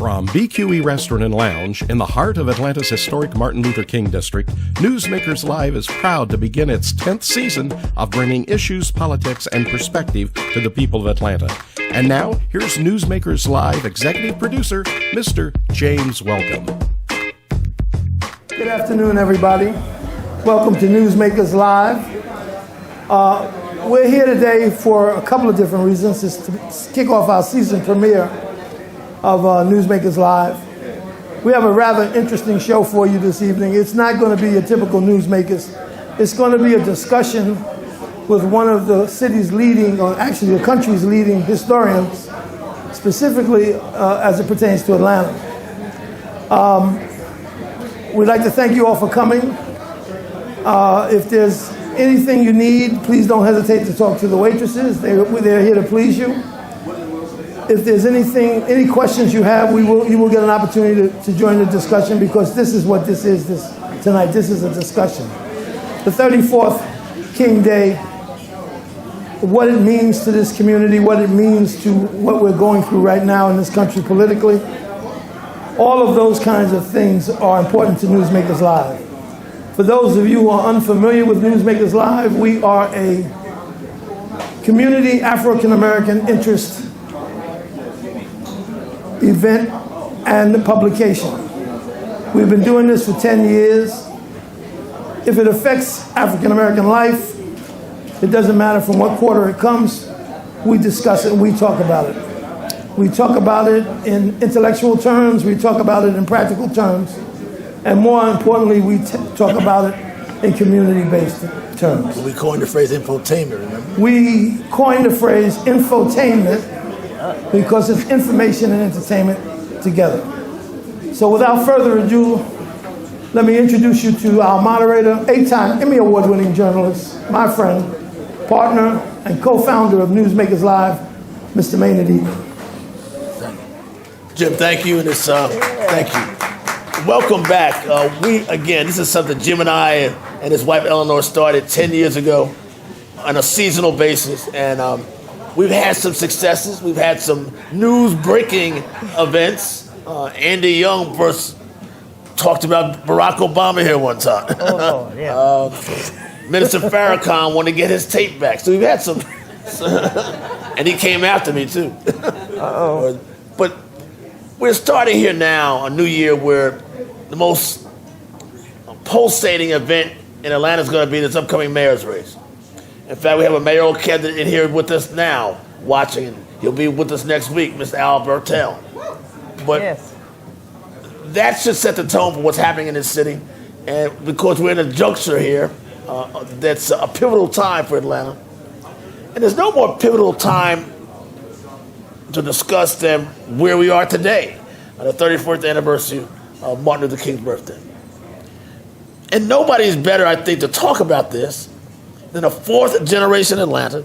From BQE Restaurant and Lounge in the heart of Atlanta's historic Martin Luther King District, Newsmakers Live is proud to begin its 10th season of bringing issues, politics, and perspective to the people of Atlanta. And now, here's Newsmakers Live executive producer, Mr. James Welcome. Good afternoon, everybody. Welcome to Newsmakers Live. We're here today for a couple of different reasons. It's to kick off our season premiere of Newsmakers Live. We have a rather interesting show for you this evening. It's not going to be a typical Newsmakers. It's going to be a discussion with one of the city's leading, or actually the country's leading historians, specifically as it pertains to Atlanta. We'd like to thank you all for coming. If there's anything you need, please don't hesitate to talk to the waitresses. They're here to please you. If there's any questions you have, you will get an opportunity to join the discussion, because this is what this is tonight. This is a discussion. The 34th King Day, what it means to this community, what it means to what we're going through right now in this country politically. All of those kinds of things are important to Newsmakers Live. For those of you who are unfamiliar with Newsmakers Live, we are a community African American interest event and publication. We've been doing this for 10 years. If it affects African American life, it doesn't matter from what quarter it comes, we discuss it and we talk about it. We talk about it in intellectual terms, we talk about it in practical terms, and more importantly, we talk about it in community-based terms. We coined the phrase infotainment, remember? We coined the phrase infotainment because it's information and entertainment together. So without further ado, let me introduce you to our moderator, 8-time Emmy Award-winning journalist, my friend, partner, and co-founder of Newsmakers Live, Mr. Maynard Eaton. Jim, thank you, and thank you. Welcome back. This is something Jim and I and his wife Eleanor started 10 years ago on a seasonal basis, and we've had some successes. We've had some news-breaking events. Andy Young first talked about Barack Obama here one time. Oh, yeah. Minister Farrakhan wanted to get his tape back. So we've had some, and he came after me too. Uh-oh. But we're starting here now, a new year, where the most pulsating event in Atlanta is going to be this upcoming mayor's race. In fact, we have a mayoral candidate in here with us now, watching, and he'll be with us next week, Mr. Al Bertel. But Yes. that should set the tone for what's happening in this city. And because we're in a juncture here, that's a pivotal time for Atlanta. And there's no more pivotal time to discuss than where we are today, on the 34th anniversary of Martin Luther King's birthday. And nobody's better, I think, to talk about this than a fourth-generation Atlanta,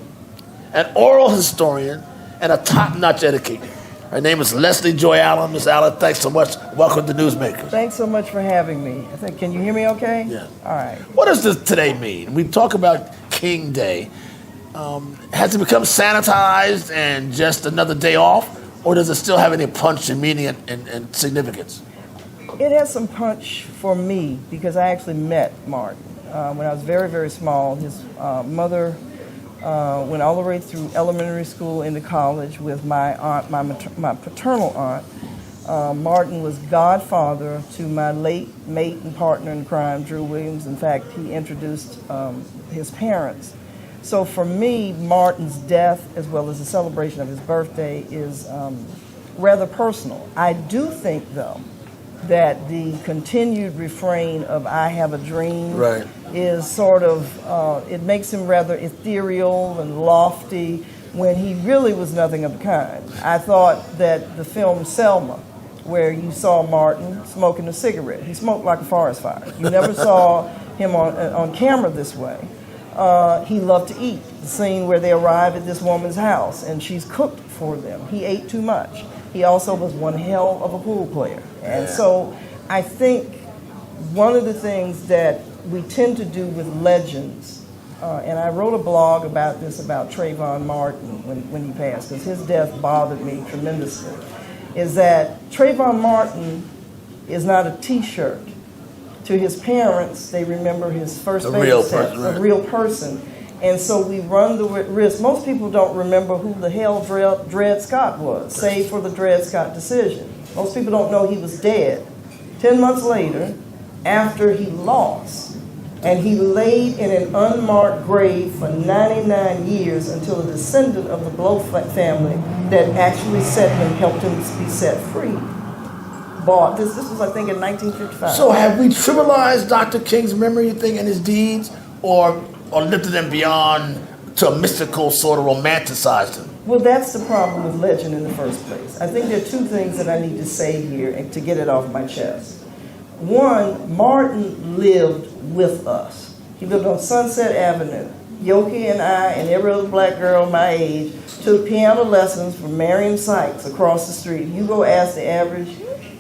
an oral historian, and a top-notch educator. Her name is Leslye Joy Allen. Ms. Allen, thanks so much. Welcome to Newsmakers. Thanks so much for having me. Can you hear me okay? Yeah. All right. What does this today mean? We talk about King Day. Has it become sanitized and just another day off, or does it still have any punch and meaning and significance? It has some punch for me because I actually met Martin when I was very, very small. His mother went all the way through elementary school into college with my aunt, my paternal aunt. Martin was godfather to my late mate and partner in crime, Drew Williams. In fact, he introduced his parents. So for me, Martin's death, as well as the celebration of his birthday, is rather personal. I do think, though, that the continued refrain of "I have a dream" Right. is sort of, it makes him rather ethereal and lofty when he really was nothing of the kind. I thought that the film Selma, where you saw Martin smoking a cigarette, he smoked like a forest fire. You never saw him on camera this way. He loved to eat. The scene where they arrive at this woman's house and she's cooked for them. He ate too much. He also was one hell of a pool player. And so I think one of the things that we tend to do with legends, and I wrote a blog about this, about Trayvon Martin when he passed, because his death bothered me tremendously, is that Trayvon Martin is not a T-shirt. To his parents, they remember his first baby steps, a real person. And so we run the risk. Most people don't remember who the hell Dred Scott was, save for the Dred Scott decision. Most people don't know he was dead 10 months later after he lost. And he laid in an unmarked grave for 99 years until a descendant of the Blow family that actually helped him be set free. Bought this was, I think, in 1955. So have we trivialized Dr. King's memory, you think, and his deeds, or lifted them beyond to a mystical sort of romanticized him? Well, that's the problem with legend in the first place. I think there are two things that I need to say here and to get it off my chest. One, Martin lived with us. He lived on Sunset Avenue. Yoki and I and every other black girl my age took piano lessons from Marion Sykes across the street. You go ask the average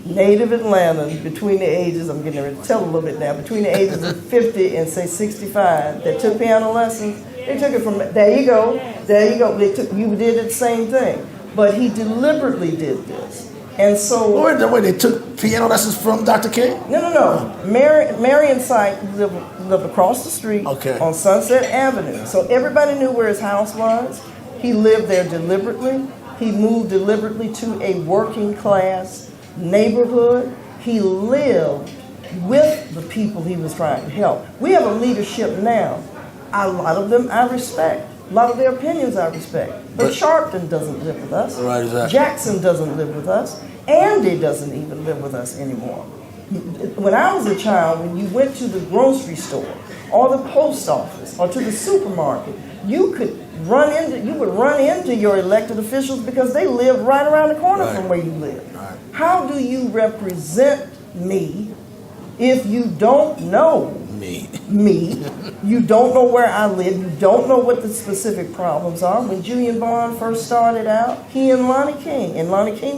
native Atlantan between the ages, I'm getting ready to tell a little bit now, between the ages of 50 and say 65 that took piano lessons, they took it from, there you go, you did the same thing. But he deliberately did this. And so... Wait, they took piano lessons from Dr. King? No. Marion Sykes lived across the street on Sunset Avenue. So everybody knew where his house was. He lived there deliberately. He moved deliberately to a working class neighborhood. He lived with the people he was trying to help. We have a leadership now. A lot of them I respect. A lot of their opinions I respect. But Sharpton doesn't live with us. Right, exactly. Jackson doesn't live with us. Andy doesn't even live with us anymore. When I was a child, when you went to the grocery store or the post office or to the supermarket, you would run into your elected officials because they live right around the corner from where you live. Right. How do you represent me if you don't know me? You don't know where I live. You don't know what the specific problems are. When Julian Vaughn first started out, he and Lonnie King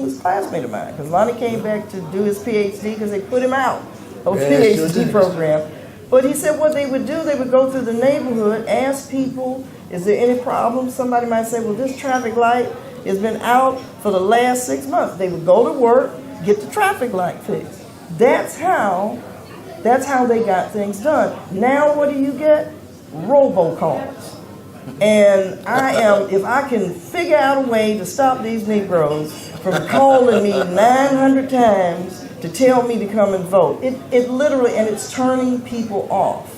was a classmate of mine because Lonnie came back to do his PhD because they put him out of a PhD program. But he said what they would do, they would go through the neighborhood, ask people, is there any problem? Somebody might say, well, this traffic light has been out for the last 6 months. They would go to work, get the traffic light fixed. That's how they got things done. Now what do you get? Robocalls. And if I can figure out a way to stop these Negroes from calling me 900 times to tell me to come and vote, it literally, and it's turning people off.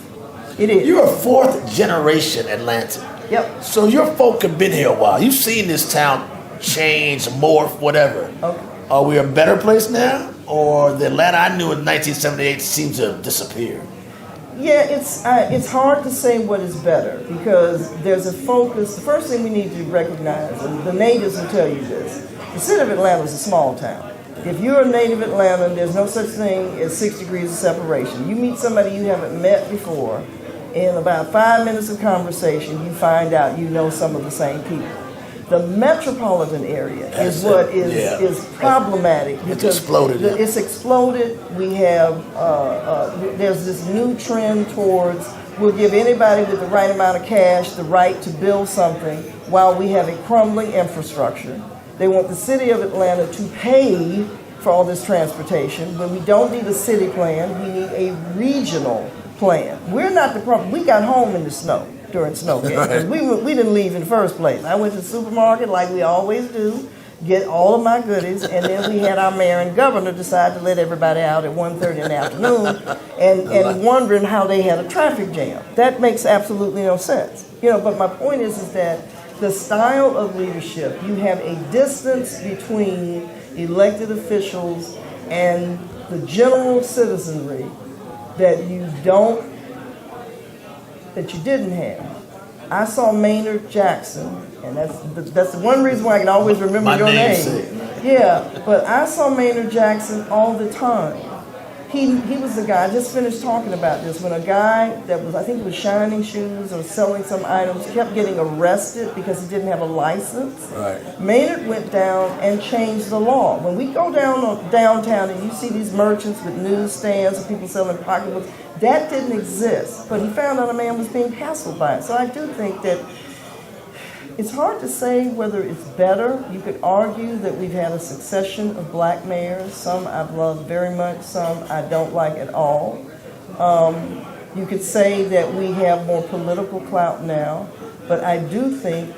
It is. You're a fourth generation Atlantan. Yep. So your folk have been here a while. You've seen this town change, morph, whatever. Okay. Are we a better place now? Or the Atlanta I knew in 1978 seems to have disappeared? Yeah, it's hard to say what is better because there's a focus. The first thing we need to recognize, and the natives will tell you this, the city of Atlanta is a small town. If you're a native Atlantan, there's no such thing as 6 degrees of separation. You meet somebody you haven't met before, in about 5 minutes of conversation, you find out you know some of the same people. The metropolitan area is what is problematic because it's exploded. We have there's this new trend towards we'll give anybody with the right amount of cash the right to build something while we have a crumbling infrastructure. They want the city of Atlanta to pay for all this transportation, but we don't need a city plan. We need a regional plan. We're not the problem. We got home in the snow during snow games. We didn't leave in the first place. I went to the supermarket like we always do, get all of my goodies, and then we had our mayor and governor decide to let everybody out at 1:30 in the afternoon and wondering how they had a traffic jam. That makes absolutely no sense. But my point is that the style of leadership, you have a distance between elected officials and the general citizenry that you didn't have. I saw Maynard Jackson, and that's the one reason why I can always remember your name. Yeah, but I saw Maynard Jackson all the time. He was the guy, I just finished talking about this, when a guy that was, I think it was shining shoes or selling some items, kept getting arrested because he didn't have a license. Right. Maynard went down and changed the law. When we go downtown and you see these merchants with newsstands and people selling pocketbooks, that didn't exist. But he found out a man was being hassled by it. So I do think that It's hard to say whether it's better. You could argue that we've had a succession of black mayors. Some I've loved very much, some I don't like at all. You could say that we have more political clout now, but I do think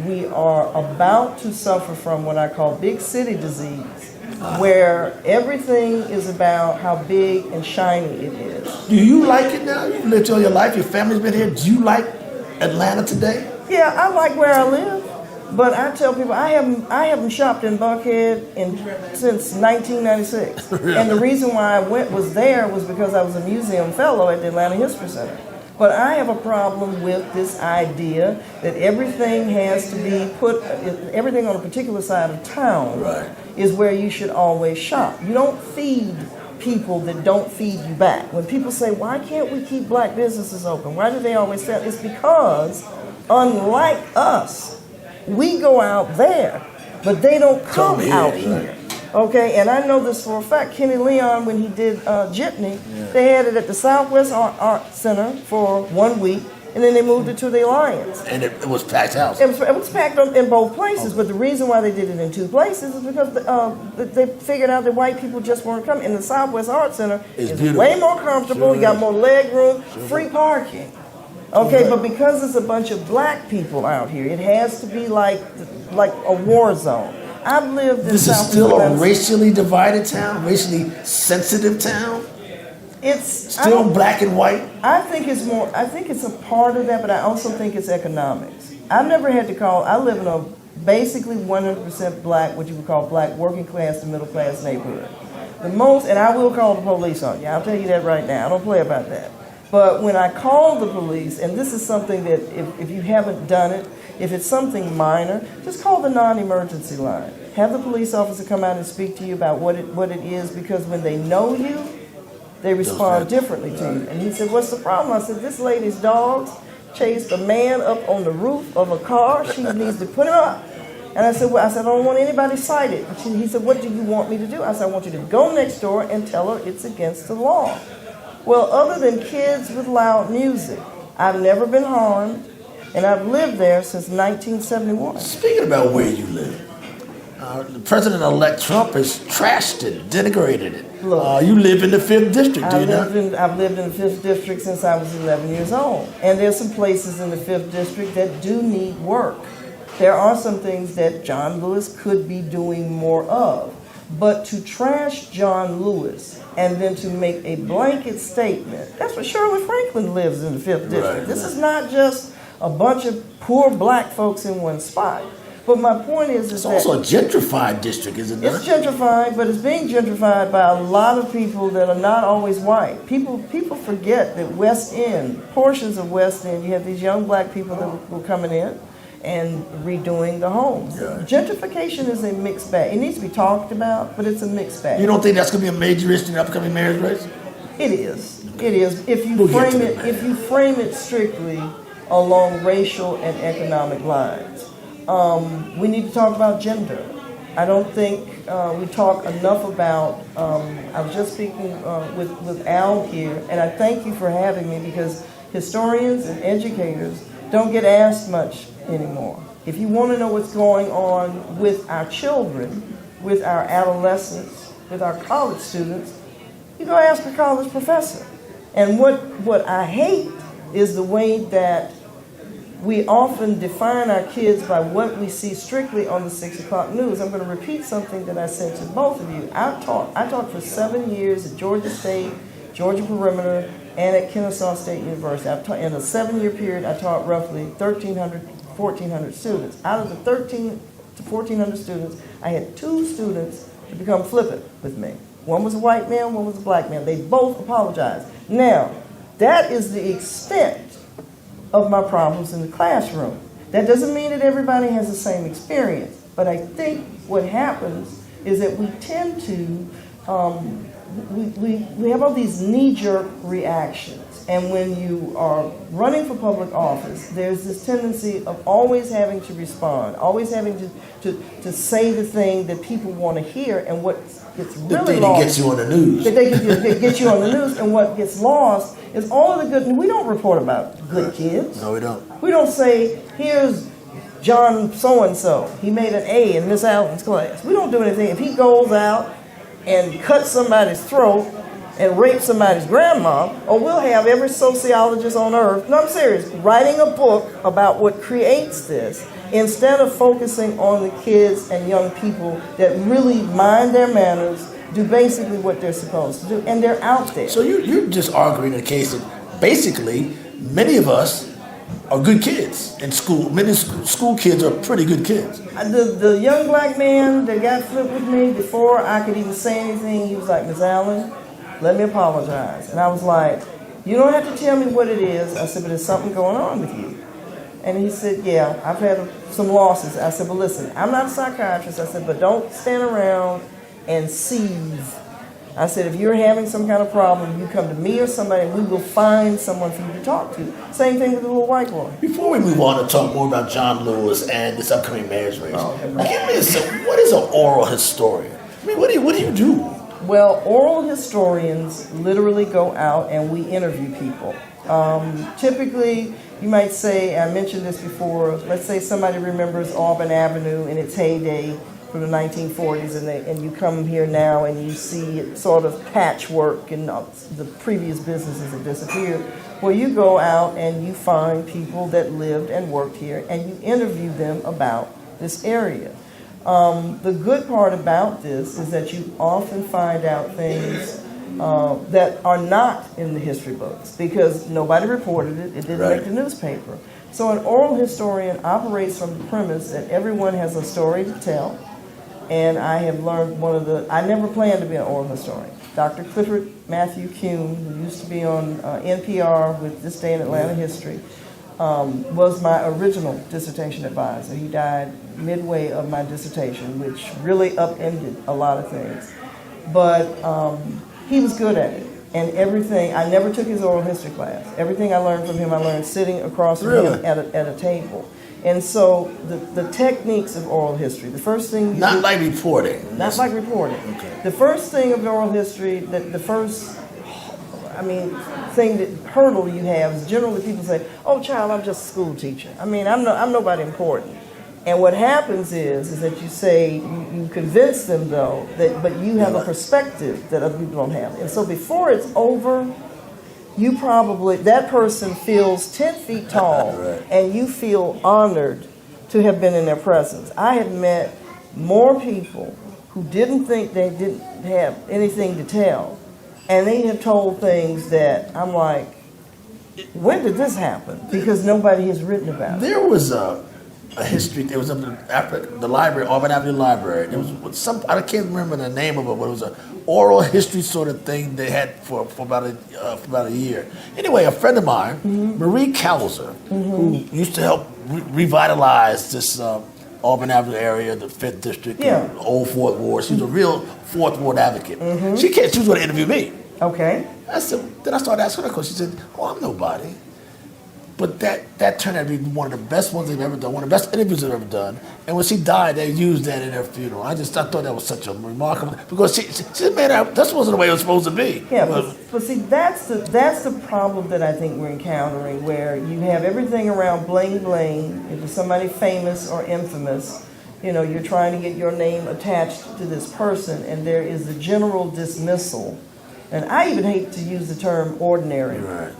we are about to suffer from what I call big city disease, where everything is about how big and shiny it is. Do you like it now? You've lived all your life. Your family's been here. Do you like Atlanta today? Yeah, I like where I live, but I tell people I haven't shopped in Buckhead since 1996. And the reason why I was there was because I was a museum fellow at the Atlanta History Center. But I have a problem with this idea that everything has to be everything on a particular side of town is where you should always shop. You don't feed people that don't feed you back. When people say, why can't we keep black businesses open? Why do they always say it's because, unlike us, we go out there, but they don't come out here. Okay, and I know this for a fact. Kenny Leon, when he did Jitney, they had it at the Southwest Art Center for 1 week, and then they moved it to the Alliance. And it was packed house. It was packed in both places, but the reason why they did it in two places is because they figured out that white people just weren't coming. And the Southwest Art Center is way more comfortable. You got more leg room, free parking. Okay, but because it's a bunch of black people out here, it has to be like a war zone. I've lived in This is still a racially divided town, racially sensitive town. It's still black and white. I think it's a part of that, but I also think it's economics. I've never had to call. I live in a basically 100% black, what you would call black, working class to middle class neighborhood. And I will call the police on you. I'll tell you that right now. I don't play about that. But when I call the police, and this is something that if you haven't done it, if it's something minor, just call the non-emergency line. Have the police officer come out and speak to you about what it is, because when they know you, they respond differently to you. And he said, what's the problem? I said, this lady's dogs chased a man up on the roof of a car. She needs to put him up. And I said, I don't want anybody cited. He said, what do you want me to do? I said, I want you to go next door and tell her it's against the law. Well, other than kids with loud music, I've never been harmed, and I've lived there since 1971. Speaking about where you live, President-elect Trump has trashed it, denigrated it. Look, you live in the 5th District, do you not? I've lived in the 5th District since I was 11 years old. And there's some places in the 5th District that do need work. There are some things that John Lewis could be doing more of. But to trash John Lewis and then to make a blanket statement, that's what Shirley Franklin lives in the 5th District. This is not just a bunch of poor black folks in one spot. But my point is it's that also a gentrified district, is it not? It's gentrified, but it's being gentrified by a lot of people that are not always white. People forget that West End, portions of West End, you have these young black people that were coming in and redoing the homes. Gentrification is a mixed bag. It needs to be talked about, but it's a mixed bag. You don't think that's going to be a major issue in the upcoming mayor's race? It is. It is. If you frame it strictly along racial and economic lines. We need to talk about gender. I don't think we talk enough about, I was just speaking with Al here, and I thank you for having me, because historians and educators don't get asked much anymore. If you want to know what's going on with our children, with our adolescents, with our college students, you go ask a college professor. And what I hate is the way that we often define our kids by what we see strictly on the 6 o'clock news. I'm going to repeat something that I said to both of you. I taught for 7 years at Georgia State, Georgia Perimeter, and at Kennesaw State University. In a 7-year period, I taught roughly 1,300, 1,400 students. Out of the 1,300 to 1,400 students, I had 2 students to become flippant with me. One was a white man, one was a black man. They both apologized. Now, that is the extent of my problems in the classroom. That doesn't mean that everybody has the same experience, but I think what happens is that we tend to, we have all these knee-jerk reactions, and when you are running for public office, there's this tendency of always having to respond, always having to say the thing that people want to hear, and what gets really lost. That gets you on the news. That they can get you on the news, and what gets lost is all of the good. We don't report about good kids. No, we don't. We don't say, here's John so-and-so, he made an A in Miss Allen's class. We don't do anything. If he goes out and cuts somebody's throat and rapes somebody's grandma, or we'll have every sociologist on earth, no, I'm serious, writing a book about what creates this, instead of focusing on the kids and young people that really mind their manners, do basically what they're supposed to do, and they're out there. So you're just arguing the case that basically many of us are good kids in school. Many school kids are pretty good kids. The young black man that got flipped with me, before I could even say anything, he was like, Ms. Allen, let me apologize. And I was like, you don't have to tell me what it is. I said, but there's something going on with you. And he said, yeah, I've had some losses. I said, well, listen, I'm not a psychiatrist. I said, but don't stand around and seethe. I said, if you're having some kind of problem, you come to me or somebody, and we will find someone for you to talk to. Same thing with the little white boy. Before we move on to talk more about John Lewis and this upcoming marriage race, give me what is an oral historian? I mean, what do you do? Well, oral historians literally go out and we interview people. Typically, you might say, I mentioned this before, let's say somebody remembers Auburn Avenue in its heyday from the 1940s, and you come here now and you see it sort of patchwork and the previous businesses have disappeared. Well, you go out and you find people that lived and worked here and you interview them about this area. The good part about this is that you often find out things that are not in the history books because nobody reported it, it didn't make the newspaper. So an oral historian operates from the premise that everyone has a story to tell, and I have learned I never planned to be an oral historian. Dr. Clifford Matthew Kuhn, who used to be on NPR with This Day in Atlanta History, was my original dissertation advisor. He died midway of my dissertation, which really upended a lot of things. But he was good at it. And everything, I never took his oral history class. Everything I learned from him, I learned sitting across from him at a table. And so the techniques of oral history, the first thing... Not like reporting. Not like reporting. Okay. The first thing of oral history, the first... thing that hurdle you have is generally people say, oh, child, I'm just a school teacher. I'm nobody important. And what happens is that you say, you convince them, though, but you have a perspective that other people don't have. And so before it's over, that person feels 10 feet tall, and you feel honored to have been in their presence. I have met more people who didn't think they didn't have anything to tell, and they have told things that I'm like, when did this happen? Because nobody has written about it. There was a history. There was after the library, Auburn Avenue Library. There was some. I can't remember the name of it, but it was an oral history sort of thing they had for about a year. Anyway, a friend of mine, Marie Calzer, who used to help revitalize this Auburn Avenue area, the 5th District, and Old Fourth Ward. She's a real Fourth Ward advocate. She was going to interview me. Okay. Then I started asking her a question. She said, "Oh, I'm nobody." But that turned out to be one of the best ones they've ever done, one of the best interviews they've ever done. And when she died, they used that in her funeral. I thought that was such a remarkable, because she said, man, that wasn't the way it was supposed to be. Yeah, but see, that's the problem that I think we're encountering, where you have everything around bling bling. If it's somebody famous or infamous, you're trying to get your name attached to this person, and there is the general dismissal. And I even hate to use the term ordinary,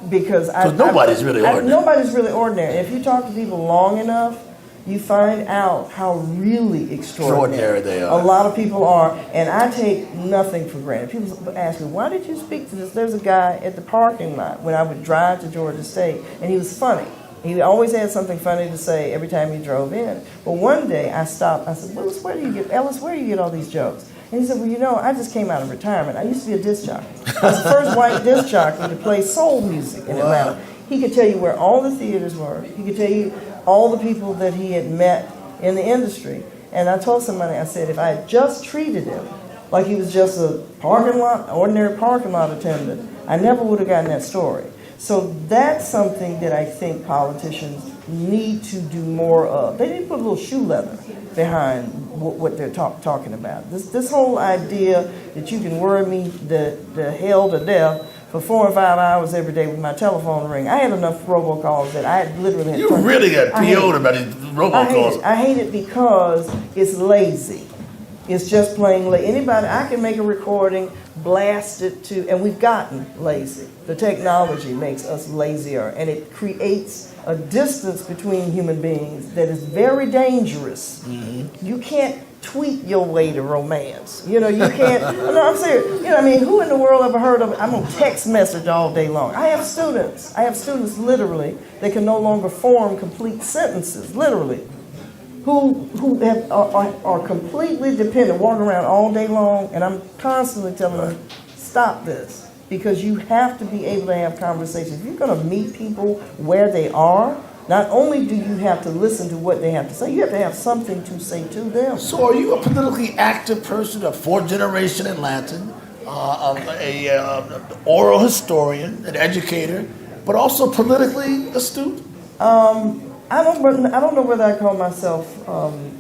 because nobody's really ordinary. Nobody's really ordinary. If you talk to people long enough, you find out how really extraordinary they are. A lot of people are, and I take nothing for granted. People ask me, why did you speak to this? There's a guy at the parking lot when I would drive to Georgia State, and he was funny. He always had something funny to say every time he drove in. But one day I stopped. I said, Ellis, where do you get all these jokes? And he said, well, I just came out of retirement. I used to be a disc jockey. I was the first white disc jockey to play soul music in Atlanta. He could tell you where all the theaters were. He could tell you all the people that he had met in the industry. And I told somebody, I said, if I had just treated him like he was just a ordinary parking lot attendant, I never would have gotten that story. So that's something that I think politicians need to do more of. They need to put a little shoe leather behind what they're talking about. This whole idea that you can worry me the hell to death for 4 or 5 hours every day with my telephone ring. I had enough robocalls that I literally had. You really got PO'd about these robocalls. I hate it because it's lazy. It's just plain lazy. Anybody, I can make a recording, blast it to, and we've gotten lazy. The technology makes us lazier, and it creates a distance between human beings that is very dangerous. Mm-hmm. You can't tweet your way to romance. You can't. No, I'm serious. I mean, who in the world ever heard of it? I'm on text message all day long. I have students literally that can no longer form complete sentences, literally, who are completely dependent, walking around all day long, and I'm constantly telling them, stop this, because you have to be able to have conversations. If you're going to meet people where they are, not only do you have to listen to what they have to say, you have to have something to say to them. So are you a politically active person, a fourth-generation Atlantan, an oral historian, an educator, but also politically astute? I don't know whether I call myself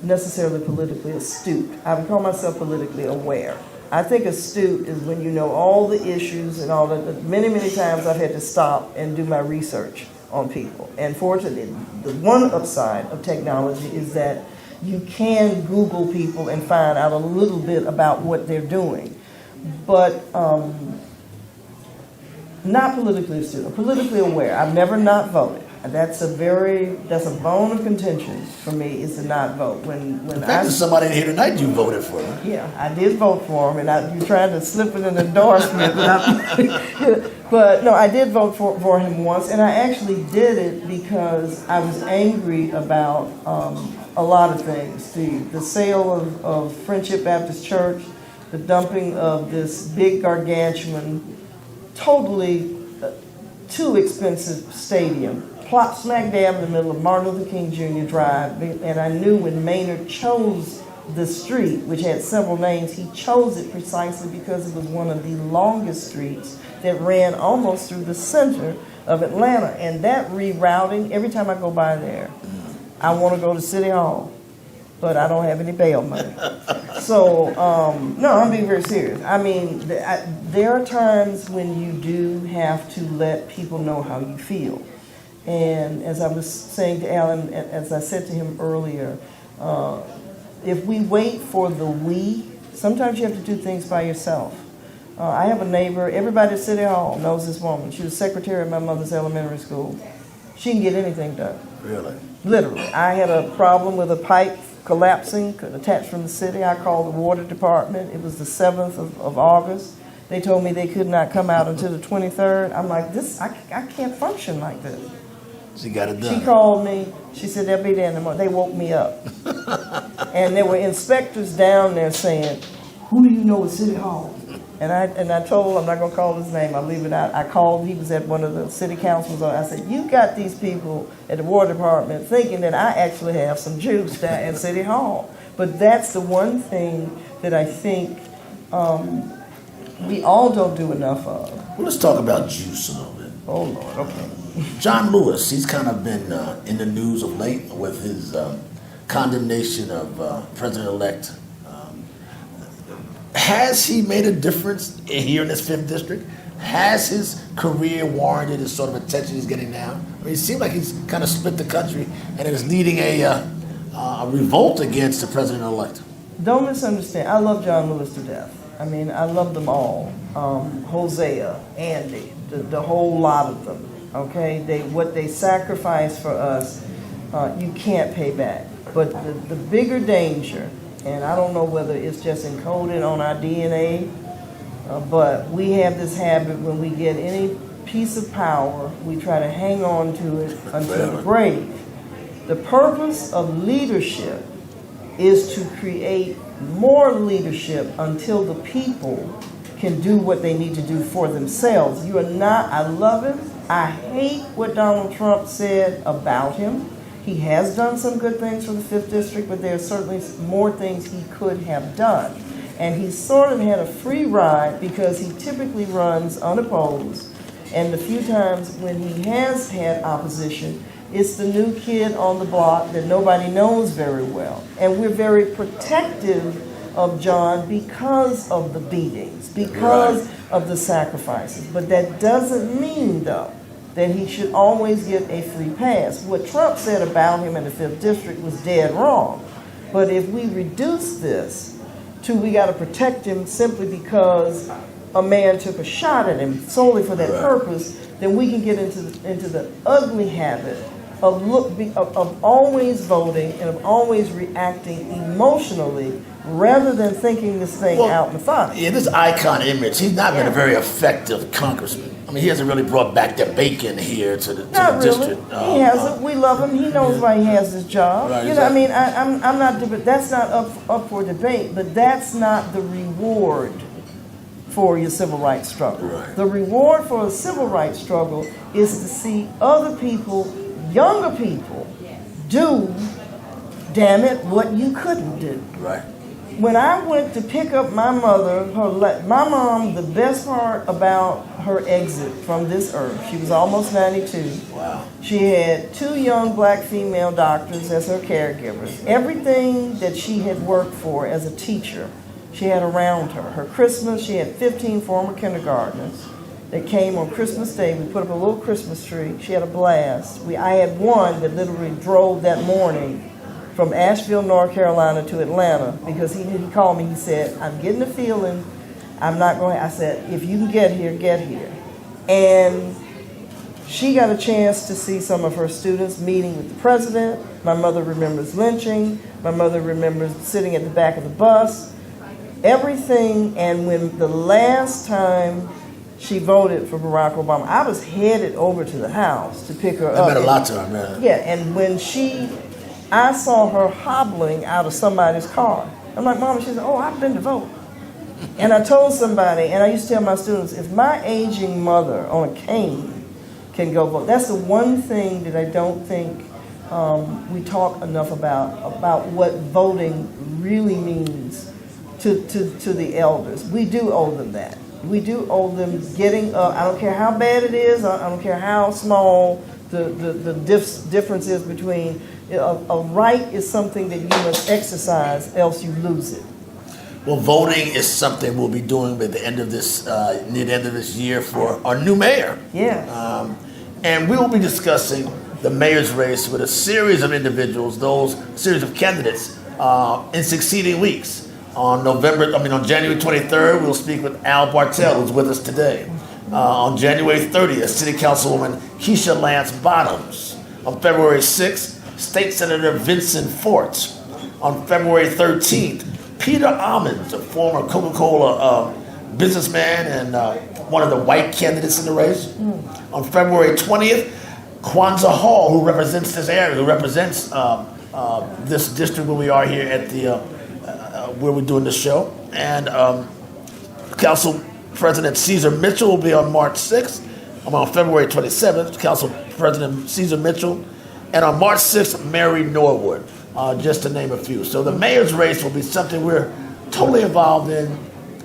necessarily politically astute. I would call myself politically aware. I think astute is when you know all the issues and all that. Many, many times I've had to stop and do my research on people. And fortunately, the one upside of technology is that you can Google people and find out a little bit about what they're doing. But not politically astute, I'm politically aware. I've never not voted. That's a bone of contention for me, is to not vote. When in fact, there's somebody in here tonight you voted for. Huh? Yeah, I did vote for him, and you tried to slip in an endorsement. But no, I did vote for him once, and I actually did it because I was angry about a lot of things. The sale of Friendship Baptist Church, the dumping of this big gargantuan, totally too expensive stadium, plop smack dab in the middle of Martin Luther King Jr. Drive. And I knew when Maynard chose the street, which had several names, he chose it precisely because it was one of the longest streets that ran almost through the center of Atlanta. And that rerouting, every time I go by there, I want to go to City Hall, but I don't have any bail money. So, no, I'm being very serious. I mean, there are times when you do have to let people know how you feel. And as I was saying to Alan, as I said to him earlier, if we wait for the we, sometimes you have to do things by yourself. I have a neighbor, everybody at City Hall knows this woman. She was secretary at my mother's elementary school. She can get anything done. Really? Literally. I had a problem with a pipe collapsing, attached from the city. I called the water department. It was the 7th of August. They told me they could not come out until the 23rd. I'm like, I can't function like this. She got it done. She called me. She said, they'll be there in the morning. They woke me up. And there were inspectors down there saying, who do you know at City Hall? And I told, I'm not going to call his name, I'll leave it out. I called, he was at one of the city councils. I said, you got these people at the water department thinking that I actually have some juice down at City Hall. But that's the one thing that I think we all don't do enough of. Well, let's talk about juice a little bit. Oh, Lord, okay. John Lewis, he's kind of been in the news of late with his condemnation of President-elect. Has he made a difference here in this 5th district? Has his career warranted the sort of attention he's getting now? I mean, it seems like he's kind of split the country and is leading a revolt against the president-elect. Don't misunderstand. I love John Lewis to death. I mean, I love them all. Hosea, Andy, the whole lot of them. Okay, what they sacrificed for us, you can't pay back. But the bigger danger, and I don't know whether it's just encoded on our DNA, but we have this habit when we get any piece of power, we try to hang on to it until the grave. The purpose of leadership is to create more leadership until the people can do what they need to do for themselves. You are not, I love him. I hate what Donald Trump said about him. He has done some good things for the 5th District, but there are certainly more things he could have done. And he sort of had a free ride because he typically runs unopposed. And the few times when he has had opposition, it's the new kid on the block that nobody knows very well. And we're very protective of John because of the beatings, because of the sacrifices. But that doesn't mean, though, that he should always get a free pass. What Trump said about him in the 5th District was dead wrong. But if we reduce this to we got to protect him simply because a man took a shot at him solely for that purpose, then we can get into the ugly habit of always voting and of always reacting emotionally rather than thinking this thing out methodically. Yeah, this icon image, he's not been a very effective congressman. I mean, he hasn't really brought back the bacon here to the district. He hasn't. We love him. He knows why he has this job. Right, you know, I mean, I'm not. That's not up for debate. But that's not the reward for your civil rights struggle. Right. The reward for a civil rights struggle is to see other people, younger people, do, damn it, what you couldn't do. Right. When I went to pick up my mother, my mom, the best part about her exit from this earth, she was almost 92. Wow. She had 2 young black female doctors as her caregivers. Everything that she had worked for as a teacher, she had around her. Her Christmas, she had 15 former kindergartners that came on Christmas Day. We put up a little Christmas tree. She had a blast. I had one that literally drove that morning from Asheville, North Carolina to Atlanta because he called me. He said, I'm getting a feeling I'm not going. I said, if you can get here, get here. And she got a chance to see some of her students meeting with the president. My mother remembers lynching. My mother remembers sitting at the back of the bus. Everything. And when the last time she voted for Barack Obama, I was headed over to the house to pick her up. That meant a lot to her, man. Yeah, and when I saw her hobbling out of somebody's car. I'm like, Mama, she said, oh, I've been to vote. And I told somebody, and I used to tell my students, if my aging mother on a cane can go vote, that's the one thing that I don't think we talk enough about what voting really means to the elders. We do owe them that. We do owe them getting up. I don't care how bad it is. I don't care how small the difference is between a right is something that you must exercise, else you lose it. Well, voting is something we'll be doing at the end of this, near the end of this year for our new mayor. Yeah. And we will be discussing the mayor's race with a series of individuals, series of candidates in succeeding weeks. On January 23rd, we'll speak with Al Bartel, who's with us today. On January 30th, City Councilwoman Keisha Lance Bottoms. On February 6th, State Senator Vincent Fort. On February 13th, Peter Ammons, a former Coca-Cola businessman and one of the white candidates in the race. On February 20th, Kwanzaa Hall, who represents this area, who represents this district where we are here at the where we're doing this show. And Council President Caesar Mitchell will be on March 6th. On February 27th, Council President Caesar Mitchell. And on March 6th, Mary Norwood, just to name a few. So the mayor's race will be something we're totally involved in.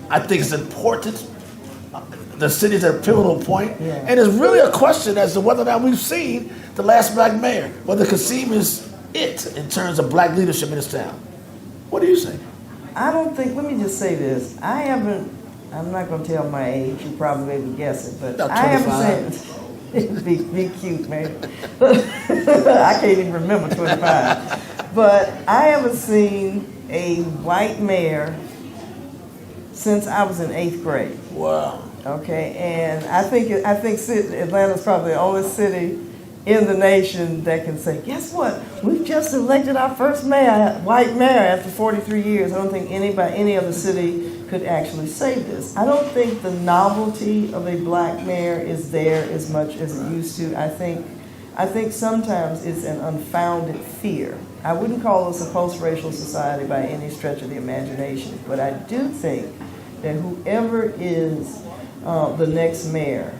I think it's important. The city's at a pivotal point. Yeah. And it's really a question as to whether or not we've seen the last black mayor, whether Kasim is it in terms of black leadership in this town. What do you say? I don't think, let me just say this. I'm not going to tell my age. You probably able to guess it, but About I haven't seen, be cute, man. I can't even remember 25. But I haven't seen a white mayor since I was in 8th grade. Wow. Okay, and I think Atlanta's probably the only city in the nation that can say, guess what? We've just elected our first white mayor after 43 years. I don't think any other city could actually say this. I don't think the novelty of a black mayor is there as much as it used to. I think sometimes it's an unfounded fear. I wouldn't call us a post-racial society by any stretch of the imagination, but I do think that whoever is the next mayor,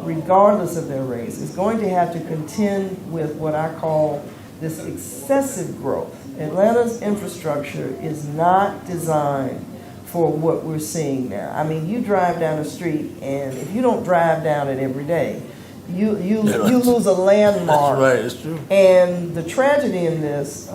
regardless of their race, is going to have to contend with what I call this excessive growth. Atlanta's infrastructure is not designed for what we're seeing now. I mean, you drive down the street, and if you don't drive down it every day, you lose a landmark. That's right, it's true. And the tragedy in this,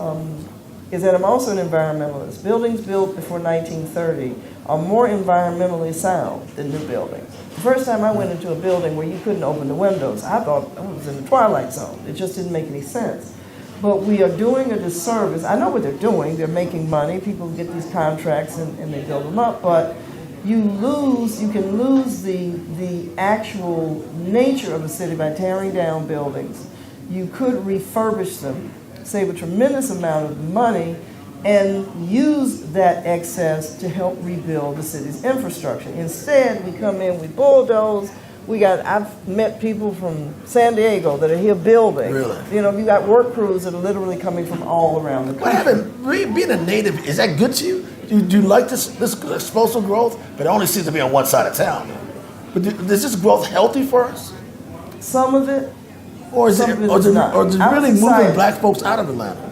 is that I'm also an environmentalist. Buildings built before 1930 are more environmentally sound than new buildings. The first time I went into a building where you couldn't open the windows, I thought I was in the twilight zone. It just didn't make any sense. But we are doing a disservice. I know what they're doing. They're making money. People get these contracts and they build them up. But you can lose the actual nature of a city by tearing down buildings. You could refurbish them, save a tremendous amount of money, and use that excess to help rebuild the city's infrastructure. Instead, we come in, we bulldoze. I've met people from San Diego that are here building. Really? You know, you got work crews that are literally coming from all around the country. Being a native, is that good to you? Do you like this explosive growth? But it only seems to be on one side of town. But is this growth healthy for us? Some of it. Or is it really moving black folks out of Atlanta?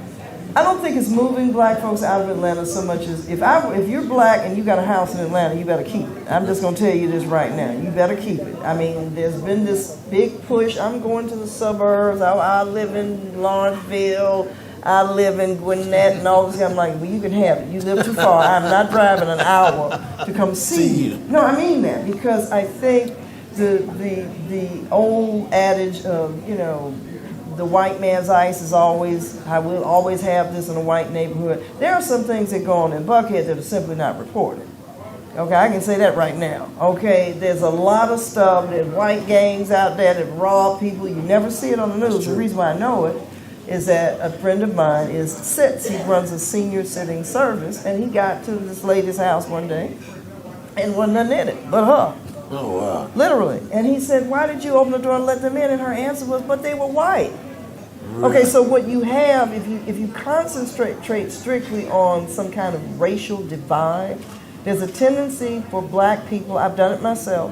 I don't think it's moving black folks out of Atlanta so much as if you're black and you got a house in Atlanta, you better keep it. I'm just going to tell you this right now. You better keep it. I mean, there's been this big push. I'm going to the suburbs. I live in Lawrenceville. I live in Gwinnett and all this. I'm like, well, you can have it. You live too far. I'm not driving an hour to come see you. No, I mean that because I think the old adage of, you know, the white man's ice is always, I will always have this in a white neighborhood. There are some things that go on in Buckhead that are simply not reported. Okay, I can say that right now. Okay, there's a lot of stuff. There's white gangs out there that rob people. You never see it on the news. The reason why I know it is that a friend of mine he runs a senior sitting service, and he got to this lady's house one day and wasn't nothing in it but her. Oh, wow. Literally. And he said, why did you open the door and let them in? And her answer was, but they were white. Really? Okay, so what you have, if you concentrate strictly on some kind of racial divide, there's a tendency for black people, I've done it myself,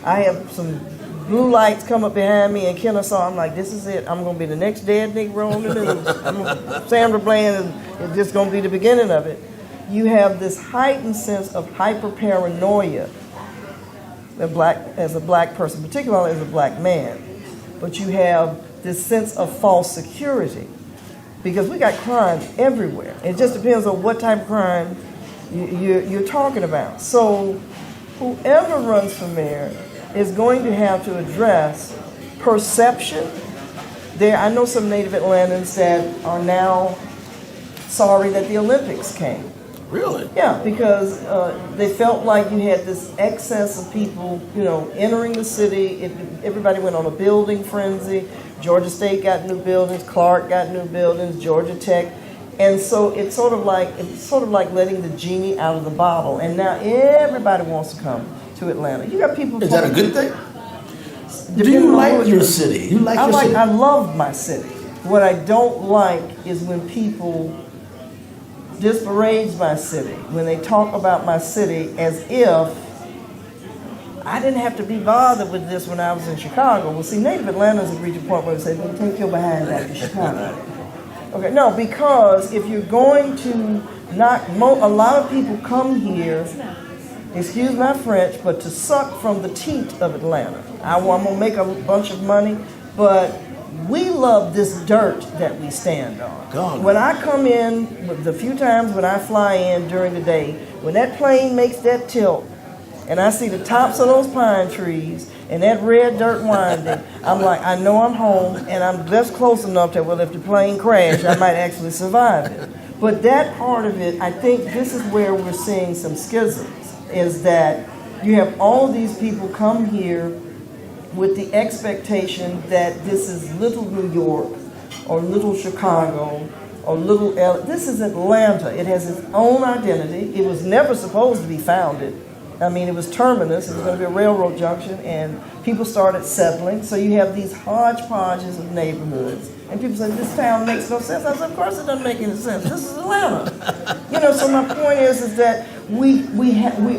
I have some blue lights come up behind me in Kennesaw, I'm like, this is it, I'm going to be the next dead Negro on the news. Sandra Bland is just going to be the beginning of it. You have this heightened sense of hyper-paranoia as a black person, particularly as a black man. But you have this sense of false security because we got crime everywhere. It just depends on what type of crime you're talking about. So whoever runs for mayor is going to have to address perception. I know some native Atlantans that are now sorry that the Olympics came. Really? Yeah, because they felt like you had this excess of people, you know, entering the city. Everybody went on a building frenzy. Georgia State got new buildings. Clark got new buildings. Georgia Tech, and so it's sort of like letting the genie out of the bottle. And now everybody wants to come to Atlanta. You got people. Is that a good thing? Do you like your city? You like your city? I love my city. What I don't like is when people disparage my city, when they talk about my city as if I didn't have to be bothered with this when I was in Chicago. Well, see, native Atlantans have reached a point where they say, well, take your behind back to Chicago. Okay, no, because if you're going to a lot of people come here, excuse my French, but to suck from the teat of Atlanta. I'm going to make a bunch of money, but we love this dirt that we stand on. God. When I come in, the few times when I fly in during the day, when that plane makes that tilt, and I see the tops of those pine trees and that red dirt winding, I'm like, I know I'm home, and I'm just close enough that, well, if the plane crashed, I might actually survive it. But that part of it, I think this is where we're seeing some schisms, is that you have all these people come here with the expectation that this is little New York or little Chicago or little L. This is Atlanta. It has its own identity. It was never supposed to be founded. I mean, it was terminus. It was going to be a railroad junction, and people started settling. So you have these hodgepodges of neighborhoods. And people say, this town makes no sense. I said, of course it doesn't make any sense. This is Atlanta. You know, so my point is that we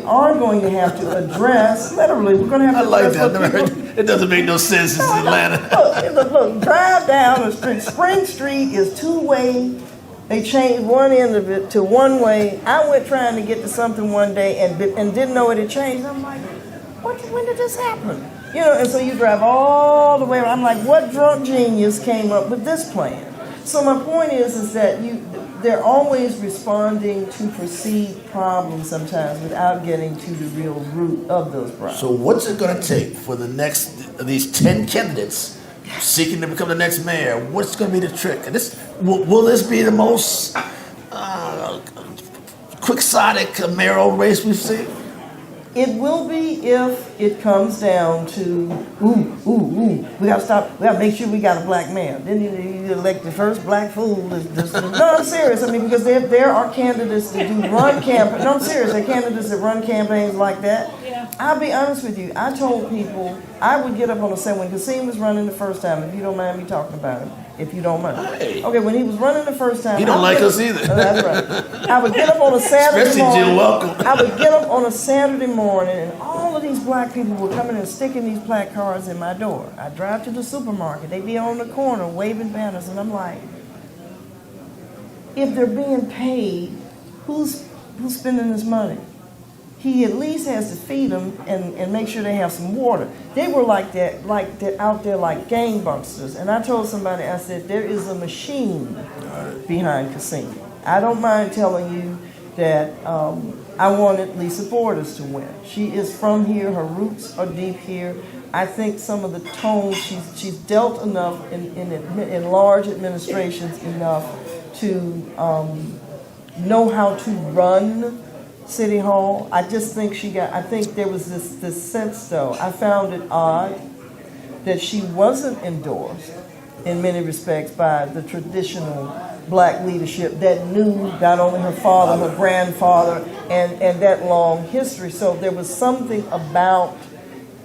are going to have to address, literally, we're going to have to address. I like that. It doesn't make no sense. This is Atlanta. Look, drive down the street. Spring Street is two-way. They changed one end of it to one way. I went trying to get to something one day and didn't know it had changed. I'm like, when did this happen? You know, and so you drive all the way around. I'm like, what drunk genius came up with this plan? So my point is that they're always responding to perceived problems sometimes without getting to the real root of those problems. So what's it going to take for these 10 candidates seeking to become the next mayor? What's going to be the trick? And will this be the most quixotic mayoral race we've seen? It will be if it comes down to, we gotta stop, we gotta make sure we got a black man. Then you elect the first black fool. No, I'm serious. I mean, because there are candidates that do run campaigns. No, I'm serious. There are candidates that run campaigns like that. Yeah. I'll be honest with you. I told people I would get up on the set when Kasim was running the first time, if you don't mind me talking about him. If you don't mind. Hey. Okay, when he was running the first time. He don't like us either. That's right. I would get up on a Saturday Especially morning. Jill Welcome. I would get up on a Saturday morning and all of these black people were coming and sticking these placards in my door. I drive to the supermarket. They'd be on the corner waving banners and I'm like, if they're being paid, who's spending this money? He at least has to feed them and make sure they have some water. They were like that out there like gangbusters. And I told somebody, I said, there is a machine behind Kasim. I don't mind telling you that I wanted Lisa Borders to win. She is from here. Her roots are deep here. I think some of the tones, she's dealt enough in large administrations enough to know how to run City Hall. I just think I think there was this sense though. I found it odd that she wasn't endorsed in many respects by the traditional black leadership that knew not only her father, her grandfather, and that long history. So there was something about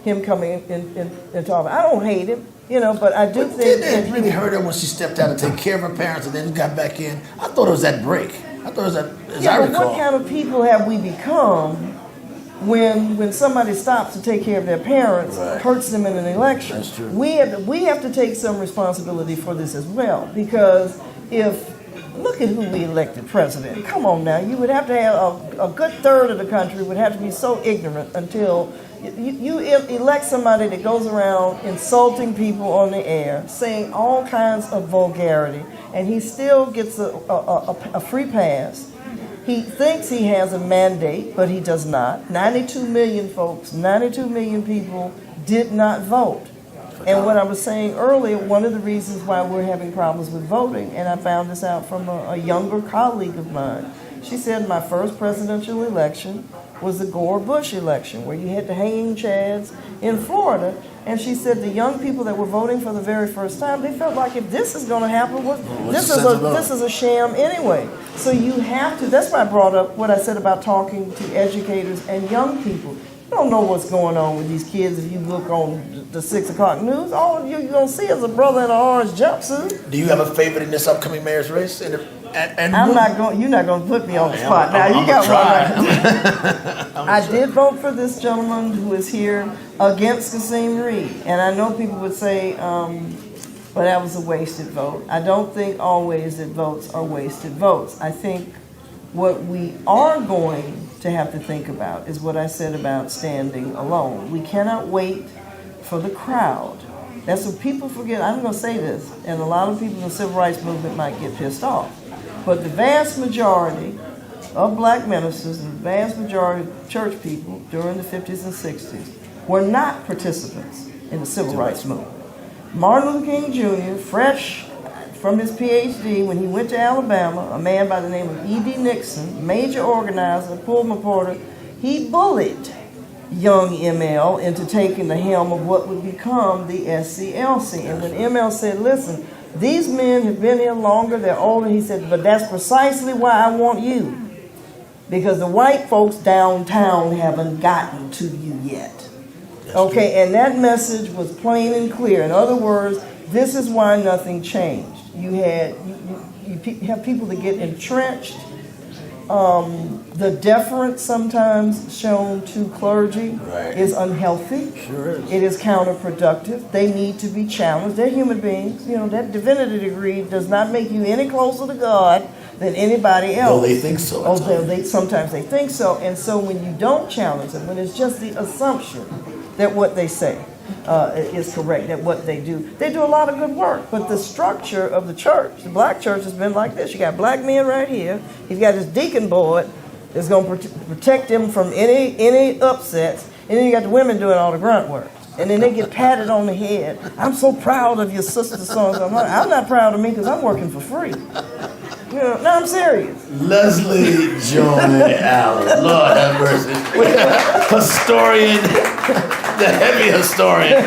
him coming into office. I don't hate him, but I do think Didn't it really hurt her when she stepped out to take care of her parents and then got back in? I thought it was that break. I thought it was that, as I recall. But what kind of people have we become when somebody stops to take care of their parents, hurts them in an election? That's true. We have to take some responsibility for this as well, because look at who we elected president. Come on now, you would have to have a good third of the country would have to be so ignorant until you elect somebody that goes around insulting people on the air, saying all kinds of vulgarity, and he still gets a free pass. He thinks he has a mandate, but he does not. 92 million folks, 92 million people did not vote. And what I was saying earlier, one of the reasons why we're having problems with voting, and I found this out from a younger colleague of mine, she said my first presidential election was the Gore-Bush election, where you had the hanging chads in Florida. And she said the young people that were voting for the very first time, they felt like if this is going to happen, this is a sham anyway. So you have to, that's why I brought up what I said about talking to educators and young people. You don't know what's going on with these kids if you look on the 6 o'clock news. All you're going to see is a brother in an orange jumpsuit. Do you have a favorite in this upcoming mayor's race? You're not going to put me on the spot. Now, you got one. I did vote for this gentleman who is here against Kasim Reed. And I know people would say, but that was a wasted vote. I don't think always that votes are wasted votes. I think what we are going to have to think about is what I said about standing alone. We cannot wait for the crowd. That's what people forget. I'm going to say this, and a lot of people in the civil rights movement might get pissed off. But the vast majority of black ministers and the vast majority of church people during the 50s and 60s were not participants in the civil rights movement. Martin Luther King Jr., fresh from his PhD when he went to Alabama, a man by the name of E.D. Nixon, major organizer, Pullman Porter, he bullied young ML into taking the helm of what would become the SCLC. And when ML said, listen, these men have been here longer, they're older, he said, but that's precisely why I want you. Because the white folks downtown haven't gotten to you yet. Okay, and that message was plain and clear. In other words, this is why nothing changed. You have people that get entrenched. The deference sometimes shown to clergy is unhealthy. Sure is. It is counterproductive. They need to be challenged. They're human beings. That divinity degree does not make you any closer to God than anybody else. Though they think so. Sometimes they think so. And so when you don't challenge them, when it's just the assumption that what they say, is correct, that what they do. They do a lot of good work, but the structure of the church, the black church, has been like this. You got black men right here. He's got his deacon board that's going to protect him from any upsets, and then you got the women doing all the grunt work. And then they get patted on the head. I'm so proud of your sister, so-and-so. I'm not proud of me because I'm working for free. You know, no, I'm serious. Leslye Joy Allen, Lord have mercy. Historian, the heavy historian.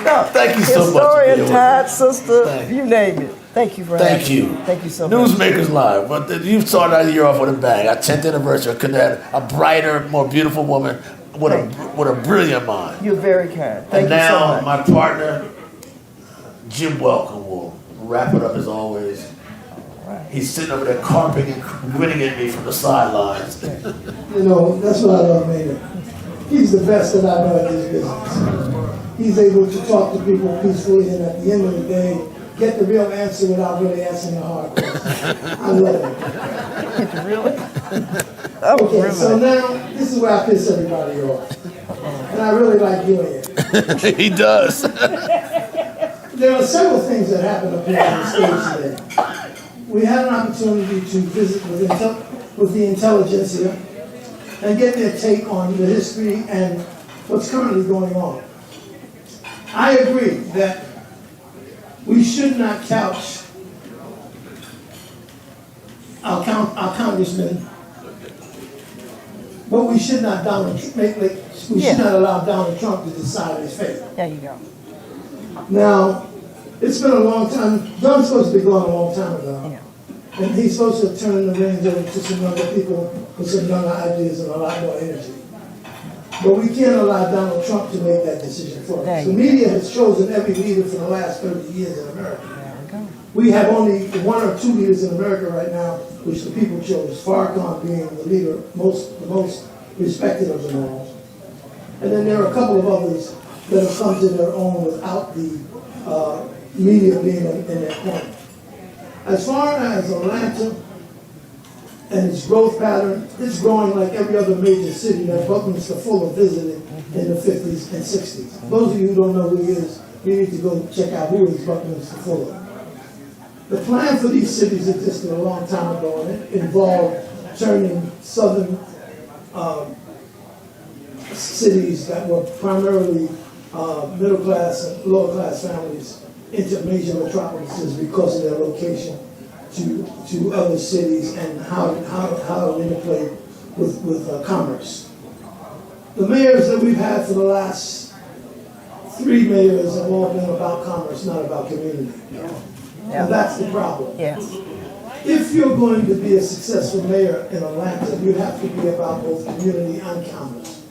No, Thank you so much. Historian, Tide sister, you name it. Thank you for having Thank you. me. Thank you so much. Newsmakers Live. But you started our year off with a bang. Our 10th anniversary. I couldn't have had a brighter, more beautiful woman with a brilliant mind. You're very kind. Thank And you so now much. my partner, Jim Welcome, will wrap it up as always. He's sitting over there carping and grinning at me from the sidelines. You know, that's what I love Mayor. He's the best that I know in this business. He's able to talk to people peacefully, and at the end of the day, get the real answer without really asking the hard questions. I love it. Really? Okay, so now, this is where I piss everybody off. And I really like doing it. He does. There are several things that happened up here on the stage today. We had an opportunity to visit with the intelligentsia and get their take on the history and what's currently going on. I agree that we should not couch our congressmen, but we should not should not allow Donald Trump to decide his fate. There you go. Now, it's been a long time. Don's supposed to be gone a long time ago. Yeah. And he's supposed to turn the reins over to some younger people with some younger ideas and a lot more energy. But we can't allow Donald Trump to make that decision for us. The media has chosen every leader for the last 30 years in America. We have only one or two leaders in America right now, which the people chose, Farrakhan being the leader, the most respected of them all. And then there are a couple of others that have come to their own without the media being in their corner. As far as Atlanta and its growth pattern, it's growing like every other major city that Buckminster Fuller visited in the 50s and 60s. Those of you who don't know who he is, you need to go check out who is Buckminster Fuller. The plan for these cities existed a long time ago, and it involved turning southern cities that were primarily middle class and lower class families into major metropolises because of their location to other cities and how it interplayed with commerce. The mayors that we've had for the last 3 mayors have all been about commerce, not about community. Yeah. And that's the problem. Yes. If you're going to be a successful mayor in Atlanta, you have to be about both community and commerce.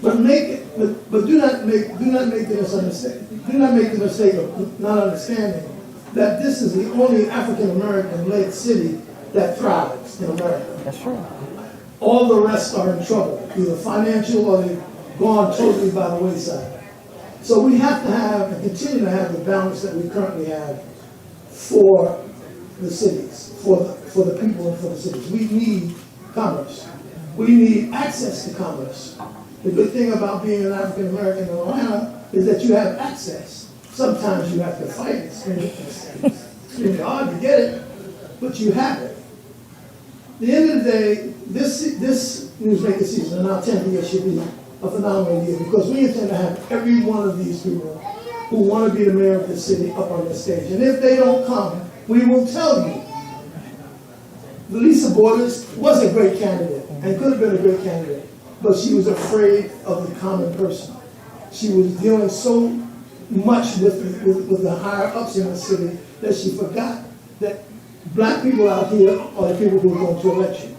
But do not make the mistake of not understanding that this is the only African American led city that thrives in America. That's true. All the rest are in trouble, either financial or they've gone totally by the wayside. So we have to have and continue to have the balance that we currently have for the cities, for the people and for the cities. We need commerce. We need access to commerce. The good thing about being an African American in Atlanta is that you have access. Sometimes you have to fight it. It's really hard to get it, but you have it. At the end of the day, this Newsmaker season, and our 10th year, should be a phenomenal year because we intend to have every one of these people who want to be the mayor of the city up on the stage. And if they don't come, we will tell you. Lisa Borders was a great candidate and could have been a great candidate, but she was afraid of the common person. She was dealing so much with the higher ups in the city that she forgot that black people out here are the people who are going to elect you.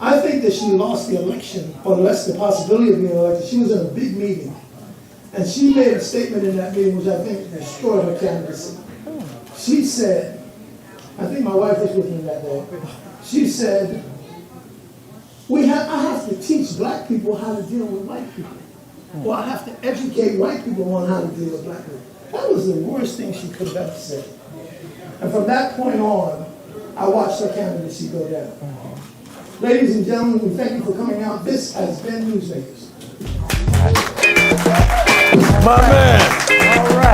I think that she lost the election, or less the possibility of being elected. She was in a big meeting, and she made a statement in that meeting which I think destroyed her candidacy. She said, I think my wife was with me that day, she said, I have to teach black people how to deal with white people. Or I have to educate white people on how to deal with black people. That was the worst thing she could have ever said. And from that point on, I watched her candidacy go down. Ladies and gentlemen, we thank you for coming out. This has been Newsmakers. My man. All right.